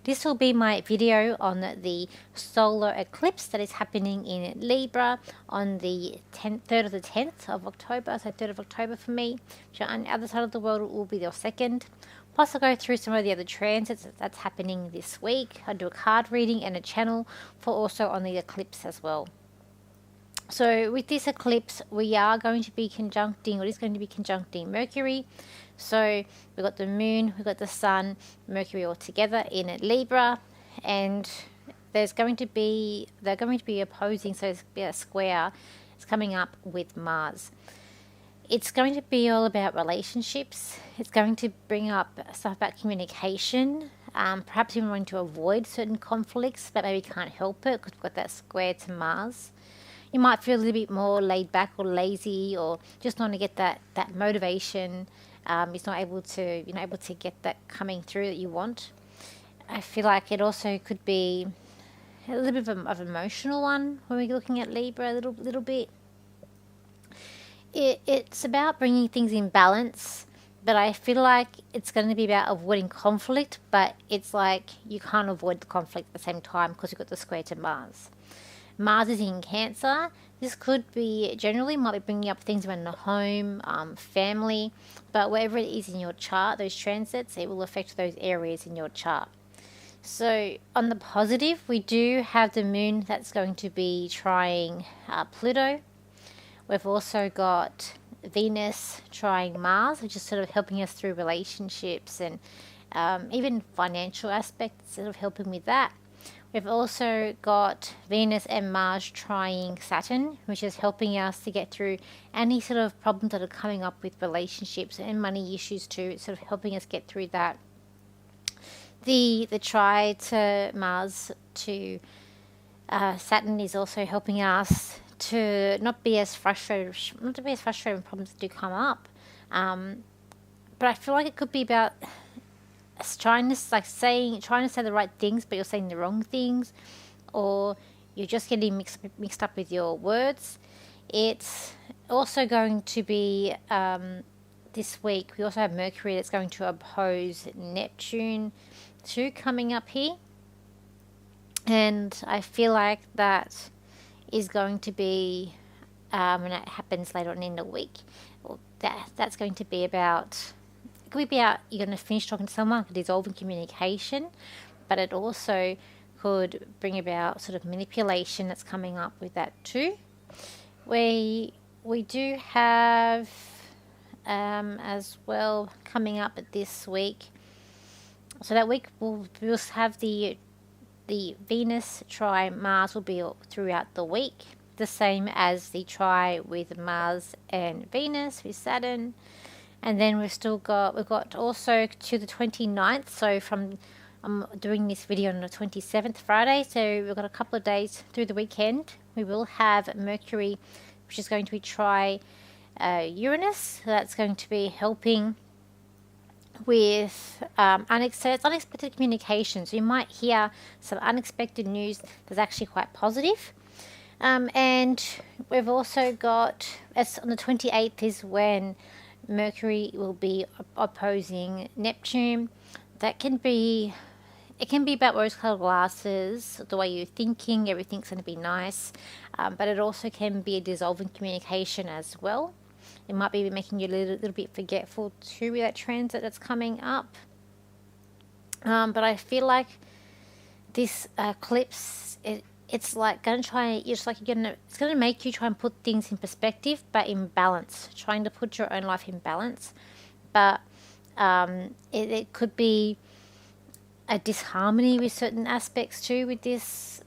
This will be my video on the solar eclipse that is happening in Libra on the 3rd of the 10th of October, so 3rd of October for me. So on the other side of the world it will be the 2nd. Plus I'll go through some of the other transits that's happening this week. I'll do a card reading and a channel for also on the eclipse as well. So with this eclipse, we are going to be conjuncting, or it is going to be conjuncting Mercury. So we've got the moon, we've got the sun, Mercury all together in Libra, and they're going to be opposing, so it's a square. It's coming up with Mars. It's going to be all about relationships. It's going to bring up stuff about communication, perhaps even wanting to avoid certain conflicts, but maybe can't help it because we've got that square to Mars. You might feel a little bit more laid back or lazy, or just want to get that motivation. You're not able to get that coming through that you want. I feel like it also could be a little bit of an emotional one when we're looking at Libra a little bit. It's about bringing things in balance, but I feel like it's going to be about avoiding conflict, but it's like you can't avoid the conflict at the same time because you've got the square to Mars. Mars is in Cancer. This could be might be bringing up things around the home, family, but wherever it is in your chart, those transits, it will affect those areas in your chart. So on the positive, we do have the moon that's going to be trying Pluto. We've also got Venus trying Mars, which is sort of helping us through relationships and even financial aspects, sort of helping with that. We've also got Venus and Mars trying Saturn, which is helping us to get through any sort of problems that are coming up with relationships and money issues too. It's sort of helping us get through that. The try to Mars to Saturn is also helping us to not be as frustrated when problems do come up. But I feel like it could be about trying to say the right things, but you're saying the wrong things, or you're just getting mixed up with your words. It's also going to be this week. We also have Mercury that's going to oppose Neptune too, coming up here, and I feel like that is going to be when it happens later on in the week. That's going to be about. It could be about you're going to finish talking to someone, dissolving communication, but it also could bring about sort of manipulation that's coming up with that too. We do have as well coming up this week. So that week we'll have the Venus try Mars will be throughout the week, the same as the try with Mars and Venus with Saturn. And then we've got also to the 29th, so I'm doing this video on the 27th, Friday, so we've got a couple of days through the weekend. We will have Mercury, which is going to be try Uranus, so that's going to be helping with unexpected communication. So you might hear some unexpected news that's actually quite positive. And we've also got, on the 28th is when Mercury will be opposing Neptune. It can be about rose-colored glasses, the way you're thinking, everything's going to be nice. But it also can be a dissolving communication as well. It might be making you a little bit forgetful too with that transit that's coming up. But I feel like this eclipse, it's like it's going to make you try and put things in perspective, but in balance, trying to put your own life in balance. But it could be a disharmony with certain aspects too with this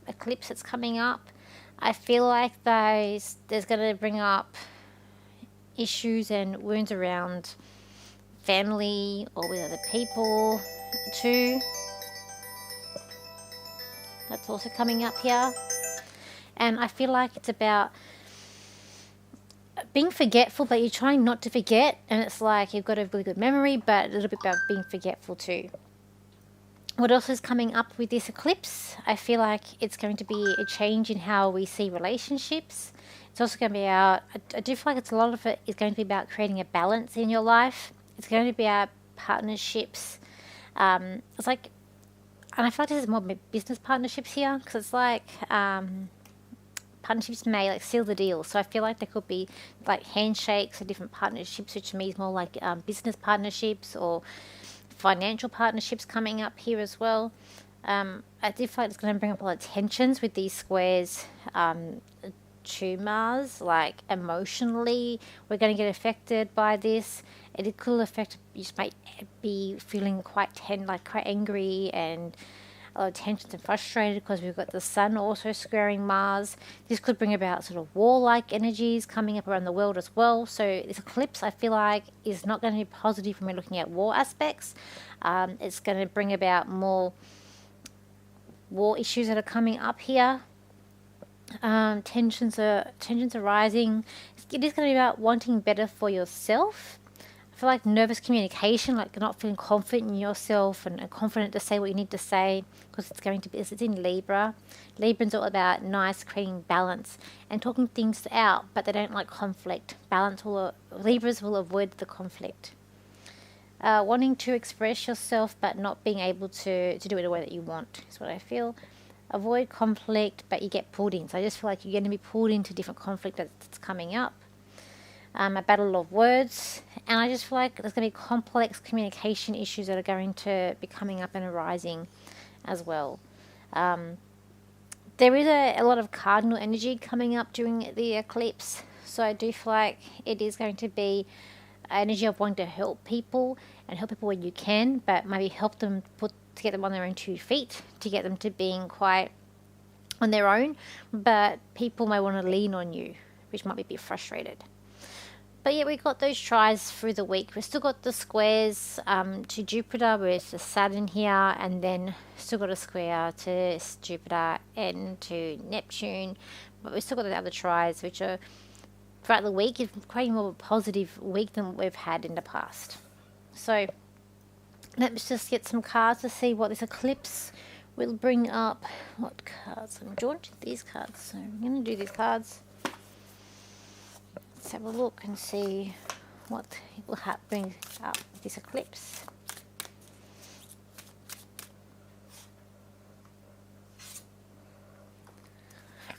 eclipse that's coming up. I feel like there's going to bring up issues and wounds around family or with other people too. That's also coming up here. And I feel like it's about being forgetful, but you're trying not to forget. And it's like you've got a really good memory, but a little bit about being forgetful too. What else is coming up with this eclipse? I feel like it's going to be a change in how we see relationships. It's also going to be about, I do feel like a lot of it is going to be about creating a balance in your life. It's going to be about partnerships. It's like and I feel like this is more business partnerships here, because it's like partnerships may like seal the deal. So I feel like there could be like handshakes or different partnerships, which to me is more like business partnerships or financial partnerships coming up here as well. I do feel like it's going to bring up a lot of tensions with these squares to Mars. Like emotionally, we're going to get affected by this. It could affect, you just might be feeling quite quite angry and a lot of tensions and frustrated, because we've got the sun also squaring Mars. This could bring about sort of warlike energies coming up around the world as well. So this eclipse, I feel like, is not going to be positive when we're looking at war aspects. It's going to bring about more war issues that are coming up here. Tensions are rising. It is going to be about wanting better for yourself. I feel like nervous communication, like not feeling confident in yourself and confident to say what you need to say, because it's in Libra. Libra's all about nice, creating balance and talking things out, but they don't like conflict. Libras will avoid the conflict. Wanting to express yourself but not being able to do it the way that you want is what I feel. Avoid conflict, but you get pulled in. So I just feel like you're going to be pulled into different conflict that's coming up. A battle of words, and I just feel like there's going to be complex communication issues that are going to be coming up and arising as well. There is a lot of cardinal energy coming up during the eclipse, so I do feel like it is going to be energy of wanting to help people and help people when you can, but maybe help them to get them on their own 2 feet, to get them to being quite on their own, but people may want to lean on you, which might be a bit frustrated. But yeah, we got those tries through the week. We've still got the squares to Jupiter, where it's the Saturn here, and then still got a square to Jupiter and to Neptune. But we've still got the other tries, which are throughout the week, is quite more of a positive week than we've had in the past. So let's just get some cards to see what this eclipse will bring up. What cards? I'm drawn to these cards, so I'm going to do these cards. Let's have a look and see what it will bring up this eclipse.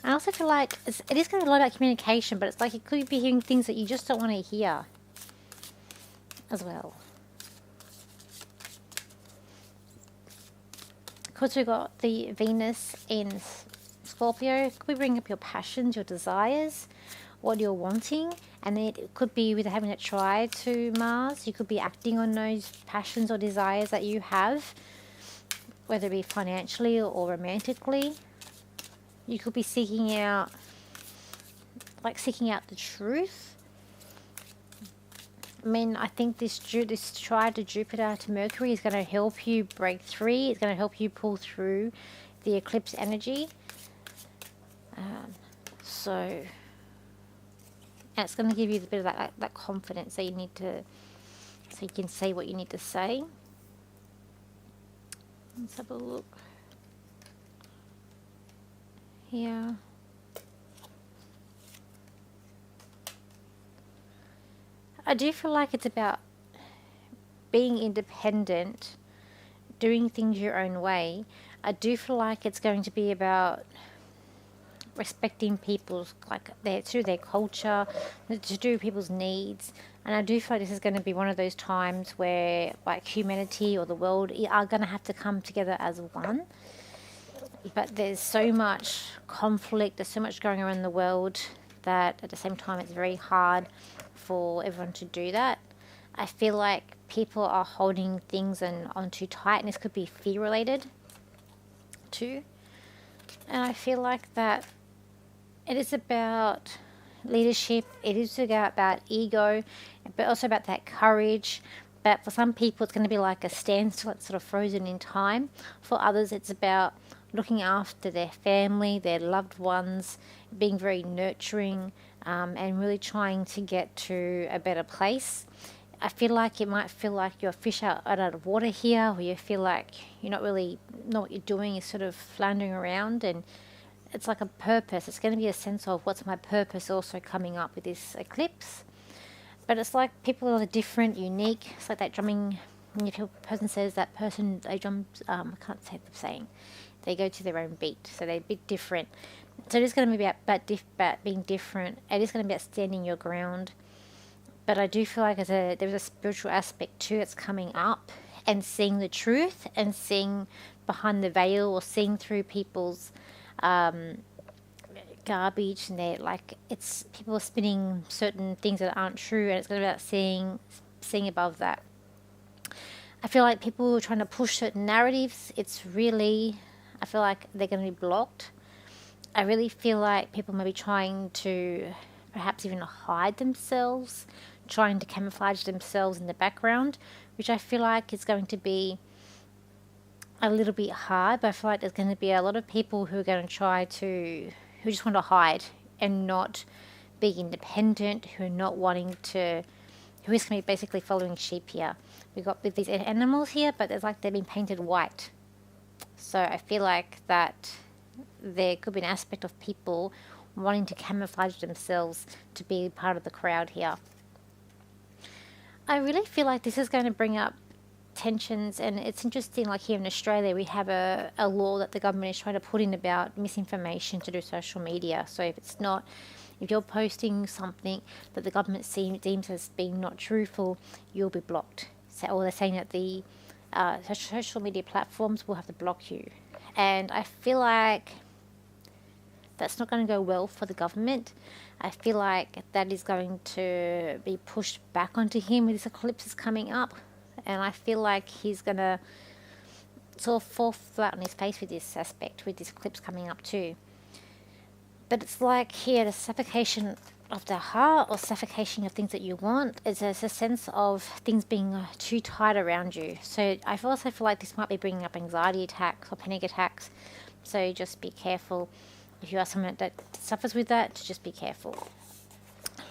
I also feel like it is going to be a lot about communication, but it's like you could be hearing things that you just don't want to hear as well. Because we've got the Venus in Scorpio, could we bring up your passions, your desires, what you're wanting, and it could be with having a try to Mars. You could be acting on those passions or desires that you have, whether it be financially or romantically. You could be seeking out the truth. I mean, I think this try to Jupiter to Mercury is going to help you break free. It's going to help you pull through the eclipse energy. And it's going to give you a bit of that confidence that you need to, so you can say what you need to say. Let's have a look here. I do feel like it's about being independent, doing things your own way. I do feel like it's going to be about respecting people's, through their culture, to do people's needs. And I do feel like this is going to be one of those times where like humanity or the world are going to have to come together as one. But there's so much conflict, there's so much going on in the world, that at the same time it's very hard for everyone to do that. I feel like people are holding things on too tight, and this could be fear related too. And I feel like that it is about leadership, it is about ego, but also about that courage. But for some people it's going to be like a standstill, it's sort of frozen in time. For others it's about looking after their family, their loved ones, being very nurturing, and really trying to get to a better place. I feel like it might feel like you're a fish out of water here, where you feel like you're not really know what you're doing, you're sort of floundering around, and it's like a purpose. It's going to be a sense of what's my purpose also coming up with this eclipse. But it's like people are different, unique. It's like that drumming And if your person says that person, they jump, I can't say the saying, they go to their own beat, so they're a bit different. So it is going to be about being different. It is going to be about standing your ground. But I do feel like there's a spiritual aspect too that's coming up, and seeing the truth and seeing behind the veil, or seeing through people's garbage, and they're like, it's people are spinning certain things that aren't true, and it's going to be about seeing above that. I feel like people are trying to push certain narratives. I feel like they're going to be blocked. I really feel like people may be trying to perhaps even hide themselves, trying to camouflage themselves in the background, which I feel like is going to be a little bit hard. But I feel like there's going to be a lot of people who are going to who just want to hide and not be independent, who are not wanting to, who is going to be basically following sheep here. We've got with these animals here, but it's like they've been painted white. So I feel like that there could be an aspect of people wanting to camouflage themselves to be part of the crowd here. I really feel like this is going to bring up tensions, and it's interesting, like here in Australia we have a law that the government is trying to put in about misinformation to do social media. So if you're posting something that the government deems as being not truthful, you'll be blocked. So, or they're saying that the social media platforms will have to block you. And I feel like that's not going to go well for the government. I feel like that is going to be pushed back onto him with this eclipse is coming up. And I feel like he's going to sort of fall flat on his face with this aspect, with this eclipse coming up too. But it's like here, the suffocation of the heart, or suffocation of things that you want. It's a sense of things being too tight around you. So I also feel like this might be bringing up anxiety attacks or panic attacks. So just be careful. If you are someone that suffers with that, just be careful.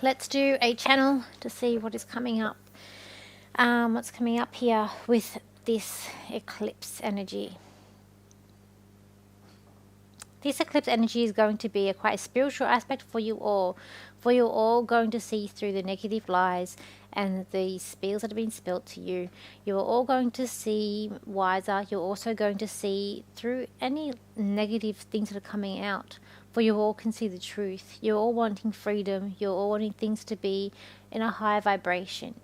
Let's do a channel to see what is coming up. What's coming up here with this eclipse energy. This eclipse energy is going to be a quite spiritual aspect for you all. For you're all going to see through the negative lies and the spills that have been spilt to you. You're all going to see wiser. You're also going to see through any negative things that are coming out. For you all can see the truth. You're all wanting freedom. You're all wanting things to be in a higher vibration.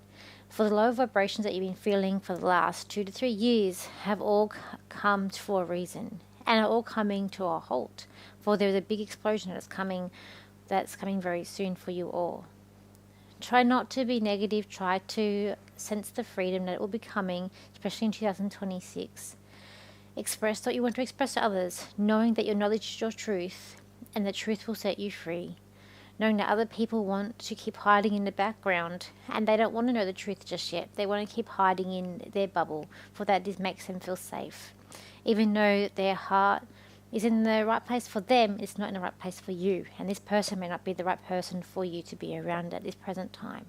For the low vibrations that you've been feeling for the last 2 to 3 years have all come for a reason, and are all coming to a halt. For there is a big explosion that's coming very soon for you all. Try not to be negative. Try to sense the freedom that it will be coming, especially in 2026. Express what you want to express to others, knowing that your knowledge is your truth, and the truth will set you free. Knowing that other people want to keep hiding in the background, and they don't want to know the truth just yet. They want to keep hiding in their bubble, for that this makes them feel safe. Even though their heart is in the right place for them, it's not in the right place for you. And this person may not be the right person for you to be around at this present time.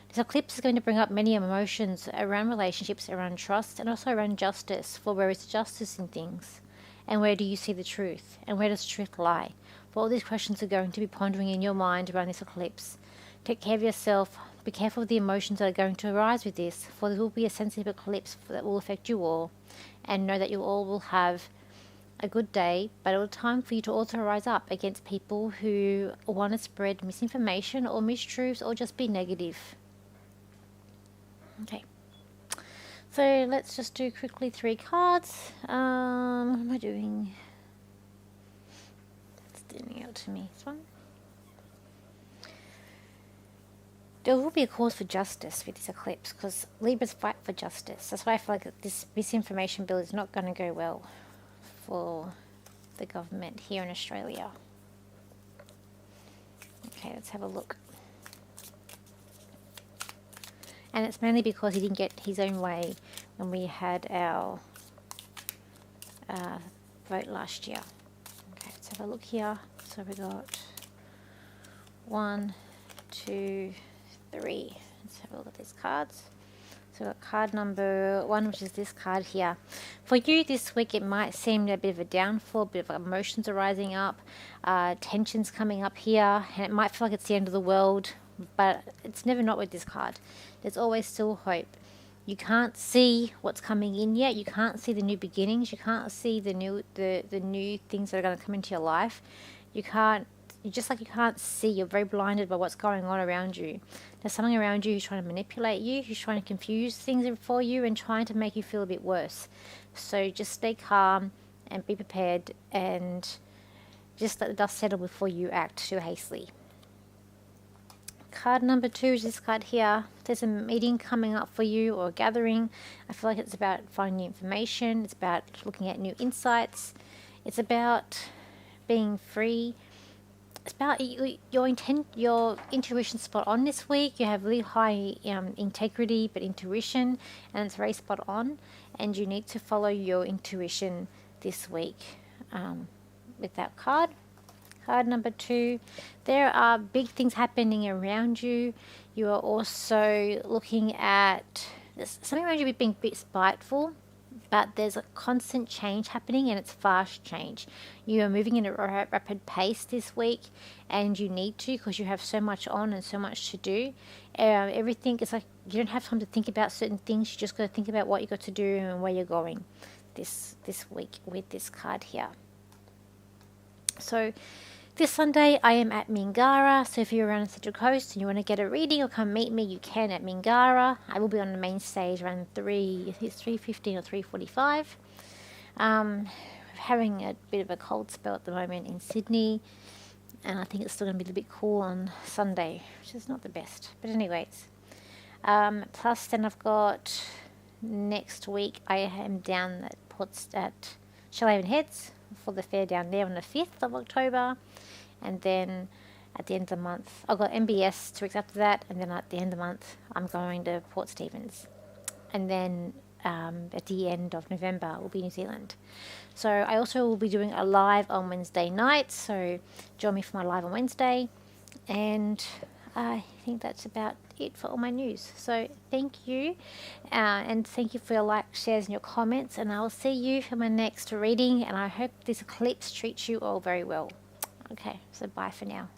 This eclipse is going to bring up many emotions around relationships, around trust, and also around justice. For where is justice in things? And where do you see the truth? And where does truth lie? For all these questions are going to be pondering in your mind around this eclipse. Take care of yourself. Be careful of the emotions that are going to arise with this, for there will be a sensitive eclipse that will affect you all. And know that you all will have a good day, but it will time for you to also rise up against people who want to spread misinformation or mistruths or just be negative. Okay. So let's just do quickly 3 cards. What am I doing? Standing out to me. This one. There will be a cause for justice with this eclipse, because Libras fight for justice. That's why I feel like this misinformation bill is not going to go well for the government here in Australia. Okay, let's have a look. And it's mainly because he didn't get his own way when we had our vote last year. Okay, let's have a look here. So we got 1, 2, 3. Let's have a look at these cards. So we've got card number 1, which is this card here. For you this week, it might seem a bit of a downfall, a bit of emotions are rising up, tensions coming up here, and it might feel like it's the end of the world, but it's never not with this card. There's always still hope. You can't see what's coming in yet. You can't see the new beginnings. You can't see the new things that are going to come into your life. You can't. You just like you can't see. You're very blinded by what's going on around you. There's something around you who's trying to manipulate you, who's trying to confuse things for you, and trying to make you feel a bit worse. So just stay calm and be prepared, and just let the dust settle before you act too hastily. Card number 2 is this card here. There's a meeting coming up for you, or a gathering. I feel like it's about finding new information. It's about looking at new insights. It's about being free. It's about your intuition spot on this week. You have really high integrity, but intuition, and it's very spot on. And you need to follow your intuition this week with that card. Card number 2, there are big things happening around you. You are also looking at something around you being a bit spiteful, but there's a constant change happening, and it's fast change. You are moving at a rapid pace this week, and you need to, because you have so much on and so much to do. Everything is like you don't have time to think about certain things. You just got to think about what you got to do and where you're going this week with this card here. So this Sunday I am at Mingrar, so if you're around the Central Coast and you want to get a reading or come meet me, you can at Mingrar. I will be on the main stage around 3:15 or 3:45. Having a bit of a cold spell at the moment in Sydney, and I think it's still going to be a bit cool on Sunday, which is not the best. But anyways, plus then I've got next week I am down at Shoalhaven Heads for the fair down there on the 5th of October, and then at the end of the month I've got MBS 2 weeks after that, and then at the end of the month I'm going to Port Stephens, and then at the end of November will be New Zealand. So I also will be doing a live on Wednesday night, so join me for my live on Wednesday, and I think that's about it for all my news. So thank you, and thank you for your likes, shares, and your comments, and I will see you for my next reading, and I hope this eclipse treats you all very well. Okay, so bye for now.